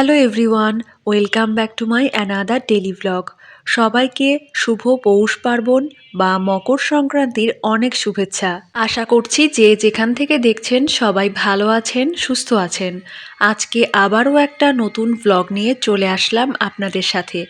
Hello everyone, welcome back to my another daily vlog. সবাইকে শুভ পৌষ পার্বণ বা মকর সংক্রান্তির অনেক শুভেচ্ছা। আশা করছি যে যেখান থেকে দেখছেন সবাই ভালো আছেন, সুস্থ আছেন। আজকে আবারও একটা নতুন ভ্লগ নিয়ে চলে আসলাম আপনাদের সাথে।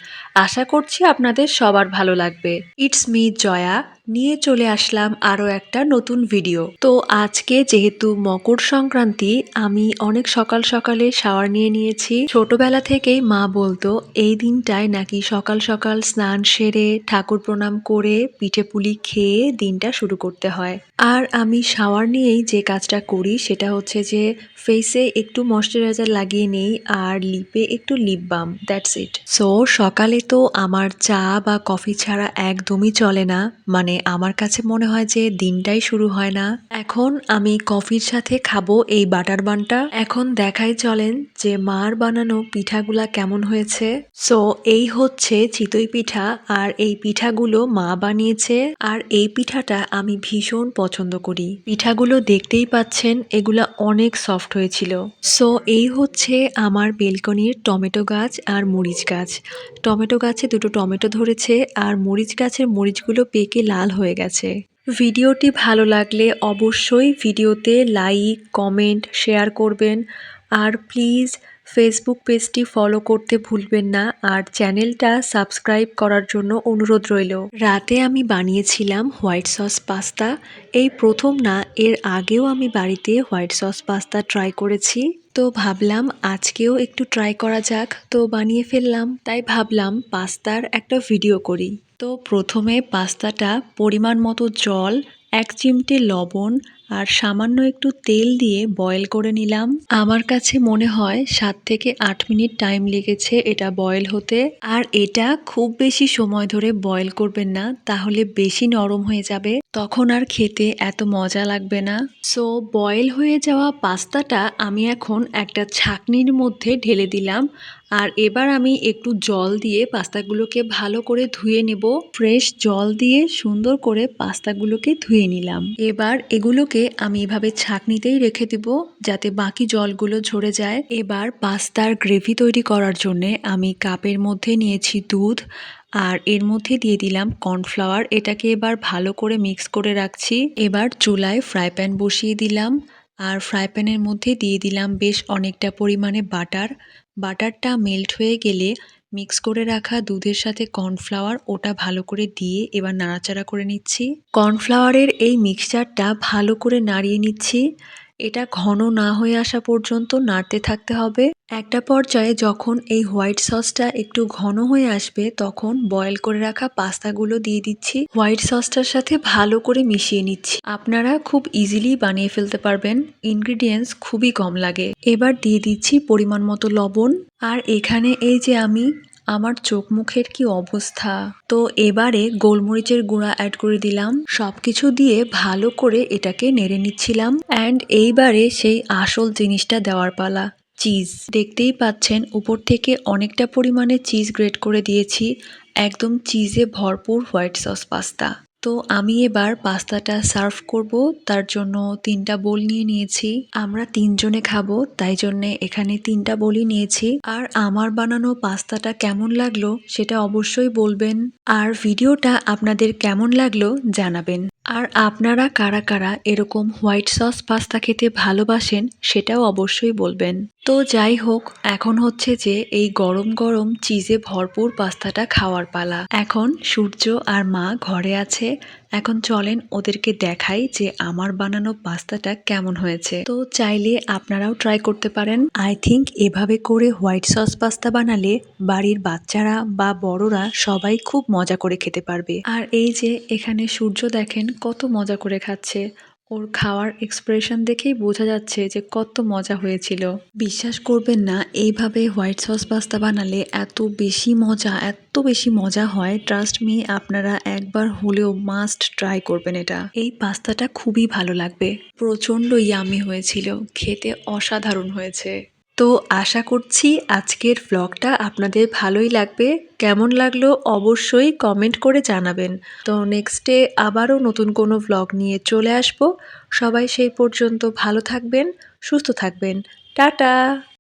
আশা করছি আপনাদের সবার ভালো লাগবে। ইটস মি জয়া, নিয়ে চলে আসলাম আরও একটা নতুন ভিডিও। তো আজকে যেহেতু মকর সংক্রান্তি, আমি অনেক সকাল সকালে শাওয়ার নিয়ে নিয়েছি। ছোটবেলা থেকেই মা বলতো এই দিনটায় নাকি সকাল সকাল স্নান সেরে ঠাকুর প্রণাম করে পিঠে পুলি খেয়ে দিনটা শুরু করতে হয়। আর আমি শাওয়ার নিয়েই যে কাজটা করি সেটা হচ্ছে যে ফেসে একটু ময়শ্চারাইজার লাগিয়ে নেই আর লিপে একটু lip balm, that's it. So সকালে তো আমার চা বা কফি ছাড়া একদমই চলে না, মানে আমার কাছে মনে হয় যে দিনটাই শুরু হয় না। এখন আমি কফির সাথে খাবো এই বাটার বানটা। এখন দেখাই চলেন যে মার বানানো পিঠাগুলা কেমন হয়েছে। সো এই হচ্ছে চিতই পিঠা, আর এই পিঠাগুলো মা বানিয়েছে। আর এই পিঠাটা আমি ভীষণ পছন্দ করি। পিঠাগুলো দেখতেই পাচ্ছেন, এগুলা অনেক সফট হয়েছিল। সো এই হচ্ছে আমার বেলকনির টমেটো গাছ আর মরিচ গাছ। টমেটো গাছে দুটো টমেটো ধরেছে, আর মরিচ গাছের মরিচগুলো পেকে লাল হয়ে গেছে। ভিডিওটি ভালো লাগলে অবশ্যই ভিডিওতে লাইক, কমেন্ট, শেয়ার করবেন। আর প্লিজ ফেসবুক পেজটি ফলো করতে ভুলবেন না, আর চ্যানেলটা সাবস্ক্রাইব করার জন্য অনুরোধ রইল। রাতে আমি বানিয়েছিলাম হোয়াইট সস পাস্তা। এই প্রথম না, এর আগেও আমি বাড়িতে হোয়াইট সস পাস্তা ট্রাই করেছি। তো ভাবলাম আজকেও একটু ট্রাই করা যাক, তো বানিয়ে ফেললাম। তাই ভাবলাম পাস্তার একটা ভিডিও করি। তো প্রথমে পাস্তাটা পরিমাণ মতো জল, 1 চিমটে লবণ আর সামান্য একটু তেল দিয়ে বয়েল করে নিলাম। আমার কাছে মনে হয় 7 থেকে 8 মিনিট টাইম লেগেছে এটা বয়েল হতে। আর এটা খুব বেশি সময় ধরে বয়েল করবেন না, তাহলে বেশি নরম হয়ে যাবে, তখন আর খেতে এত মজা লাগবে না। সো বয়েল হয়ে যাওয়া পাস্তাটা আমি এখন একটা ছাঁকনির মধ্যে ঢেলে দিলাম। আর এবার আমি একটু জল দিয়ে পাস্তাগুলোকে ভালো করে ধুয়ে নেব। ফ্রেশ জল দিয়ে সুন্দর করে পাস্তাগুলোকে ধুয়ে নিলাম। এবার এগুলোকে আমি এভাবে ছাঁকনিতেই রেখে দেব যাতে বাকি জলগুলো ঝরে যায়। এবার পাস্তার গ্রেভি তৈরি করার জন্য আমি কাপের মধ্যে নিয়েছি দুধ, আর এর মধ্যে দিয়ে দিলাম কর্নফ্লাওয়ার। এটাকে এবার ভালো করে মিক্স করে রাখছি। এবার চুলায় ফ্রাই প্যান বসিয়ে দিলাম, আর ফ্রাই প্যানের মধ্যে দিয়ে দিলাম বেশ অনেকটা পরিমাণে বাটার। বাটারটা মেল্ট হয়ে গেলে মিক্স করে রাখা দুধের সাথে কর্নফ্লাওয়ার ওটা ভালো করে দিয়ে এবার নাড়াচাড়া করে নিচ্ছি। কর্নফ্লাওয়ারের এই মিক্সচারটা ভালো করে নাড়িয়ে নিচ্ছি। এটা ঘন না হয়ে আসা পর্যন্ত নাড়তে থাকতে হবে। একটা পর্যায়ে যখন এই হোয়াইট সসটা একটু ঘন হয়ে আসবে, তখন বয়েল করে রাখা পাস্তাগুলো দিয়ে দিচ্ছি। হোয়াইট সসটার সাথে ভালো করে মিশিয়ে নিচ্ছি। আপনারা খুব ইজিলি বানিয়ে ফেলতে পারবেন, ইনগ্রিডিয়েন্টস খুবই কম লাগে। এবার দিয়ে দিচ্ছি পরিমাণ মতো লবণ। আর এখানে এই যে আমার চোখ মুখের কি অবস্থা। তো এবারে গোলমরিচের গুঁড়া অ্যাড করে দিলাম। সবকিছু দিয়ে ভালো করে এটাকে নেড়ে নিচ্ছিলাম। অ্যান্ড এইবারে সেই আসল জিনিসটা দেওয়ার পালা, চিজ। দেখতেই পাচ্ছেন উপর থেকে অনেকটা পরিমাণে চিজ গ্রেট করে দিয়েছি। একদম চিজে ভরপুর হোয়াইট সস পাস্তা। তো আমি এবার পাস্তাটা সার্ভ করব, তার জন্য 3টা বোল নিয়ে নিয়েছি। আমরা 3 জনে খাবো, তাই জন্যে এখানে 3টা বোলই নিয়েছি। আর আমার বানানো পাস্তাটা কেমন লাগলো সেটা অবশ্যই বলবেন। আর ভিডিওটা আপনাদের কেমন লাগলো জানাবেন। আর আপনারা কারা কারা এরকম হোয়াইট সস পাস্তা খেতে ভালোবাসেন সেটাও অবশ্যই বলবেন। তো যাই হোক, এখন হচ্ছে যে এই গরম গরম চিজে ভরপুর পাস্তাটা খাওয়ার পালা। এখন সূর্য আর মা ঘরে আছে। এখন চলেন ওদেরকে দেখাই যে আমার বানানো পাস্তাটা কেমন হয়েছে। তো চাইলে আপনারাও ট্রাই করতে পারেন। আই থিঙ্ক এভাবে করে হোয়াইট সস পাস্তা বানালে বাড়ির বাচ্চারা বা বড়রা সবাই খুব মজা করে খেতে পারবে। আর এই যে এখানে সূর্য দেখেন কত মজা করে খাচ্ছে। ওর খাওয়ার এক্সপ্রেশন দেখেই বোঝা যাচ্ছে যে কত মজা হয়েছিল। বিশ্বাস করবেন না, এইভাবে হোয়াইট সস পাস্তা বানালে এত বেশি মজা হয়। ট্রাস্ট মি, আপনারা একবার হলেও মাস্ট ট্রাই করবেন এটা। এই পাস্তাটা খুবই ভালো লাগবে। প্রচণ্ড ইয়ামি হয়েছিল, খেতে অসাধারণ হয়েছে। তো আশা করছি আজকের ভ্লগটা আপনাদের ভালোই লাগবে। কেমন লাগলো অবশ্যই কমেন্ট করে জানাবেন। তো নেক্সটে আবারও নতুন কোনো ভ্লগ নিয়ে চলে আসব। সবাই সেই পর্যন্ত ভালো থাকবেন, সুস্থ থাকবেন। টাটা।